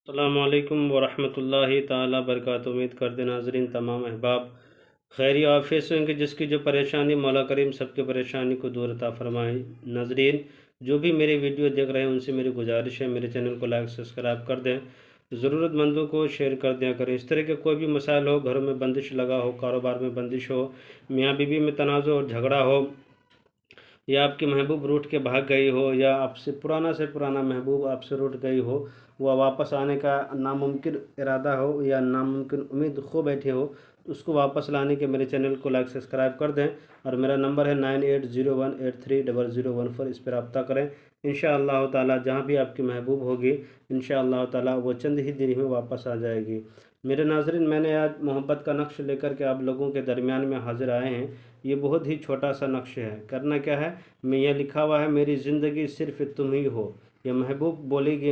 अस्सलामुअलैकुम वरहमतुल्लाहि ताला बरकातुहू। उम्मीद करते नाज़रीन तमाम अहबाब खैरी आफियत से होंगे। जिसकी जो परेशानी मौला करीम सबके परेशानी को दूर अता फरमाए। नाज़रीन जो भी मेरे वीडियो देख रहे हैं उनसे मेरी गुजारिश है मेरे चैनल को लाइक सब्सक्राइब कर दें, ज़रूरतमंदों को शेयर कर दिया करें। इस तरह के कोई भी मसाइल हो, घरों में बंदिश लगा हो, कारोबार में बंदिश हो, मियाँ बीवी में तनाज़ुर और झगड़ा हो, या आपकी महबूब रूठ के भाग गई हो, या आपसे पुराना महबूब आपसे रूठ गई हो, वह वापस आने का नामुमकिन इरादा हो या नामुमकिन उम्मीद खो बैठे हो, तो उसको वापस लाने के मेरे चैनल को लाइक सब्सक्राइब कर दें। और मेरा नंबर है 9801830014। इस पर रब्ता करें। इंशाअल्लाह ताला जहाँ भी आपकी महबूब होगी इंशाअल्लाह ताला वो चंद ही दिन में वापस आ जाएगी। मेरे नाज़रीन, मैंने आज मोहब्बत का नक्श लेकर के आप लोगों के दरमियान में हाजिर आए हैं। ये बहुत ही छोटा सा नक्श है। करना क्या है, मैं ये लिखा हुआ है मेरी ज़िंदगी सिर्फ़ तुम ही हो। ये महबूब बोलेगी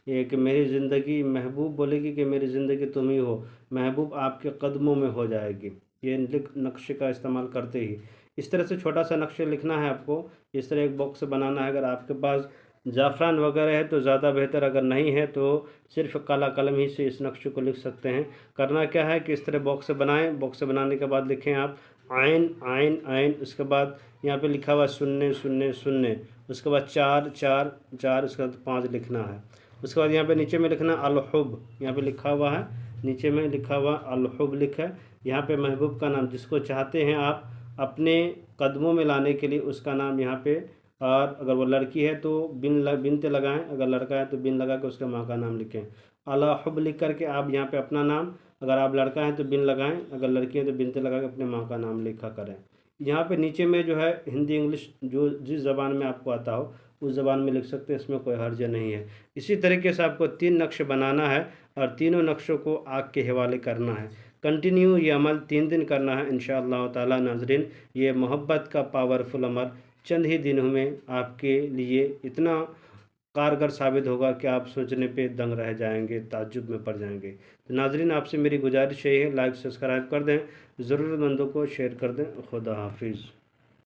ये कि मेरी ज़िंदगी, महबूब बोलेगी कि मेरी ज़िंदगी तुम ही हो, महबूब आपके कदमों में हो जाएगी। ये नक्शे का इस्तेमाल करते ही इस तरह से छोटा सा नक्शे लिखना है आपको। इस तरह एक बॉक्स बनाना है। अगर आपके पास ज़ाफ़रान वगैरह है तो ज़्यादा बेहतर, अगर नहीं है तो सिर्फ काला कलम ही से इस नक्शे को लिख सकते हैं। करना क्या है कि इस तरह बॉक्स बनाएं। बॉक्स बनाने के बाद लिखें आप आइन आइन आइन, उसके बाद यहाँ पे लिखा हुआ शून्य शून्य शून्य, उसके बाद चार चार चार, उसके बाद 5 लिखना है। उसके बाद यहाँ पे नीचे में लिखना अलहुब, यहाँ पे लिखा हुआ है, नीचे में लिखा हुआ अलहुब लिखा है। यहाँ पे महबूब का नाम जिसको चाहते हैं आप अपने कदमों में लाने के लिए उसका नाम यहाँ पे, और अगर वो लड़की है तो बिनते लगाएं, अगर लड़का है तो बिन लगा के उसके माँ का नाम लिखें। अलहुब लिख करके आप यहाँ पे अपना नाम, अगर आप लड़का है तो बिन लगाएं, अगर लड़की है तो बिनते लगा के अपने माँ का नाम लिखा करें। यहाँ पे नीचे में जो है हिंदी इंग्लिश जो जिस ज़बान में आपको आता हो उस ज़बान में लिख सकते हैं, इसमें कोई हर्ज नहीं है। इसी तरीके से आपको 3 नक्श बनाना है और तीनों नक्शों को आग के हवाले करना है। कंटिन्यू ये अमल 3 दिन करना है इंशाअल्लाह ताला। नाज़रीन ये मोहब्बत का पावरफुल अमल चंद ही दिनों में आपके लिए इतना कारगर साबित होगा कि आप सोचने पे दंग रह जाएंगे, ताज्जुब में पड़ जाएंगे। तो नाज़रीन आपसे मेरी गुजारिश यही है, लाइक सब्सक्राइब कर दें, ज़रूरतमंदों को शेयर कर दें। खुदा हाफिज़।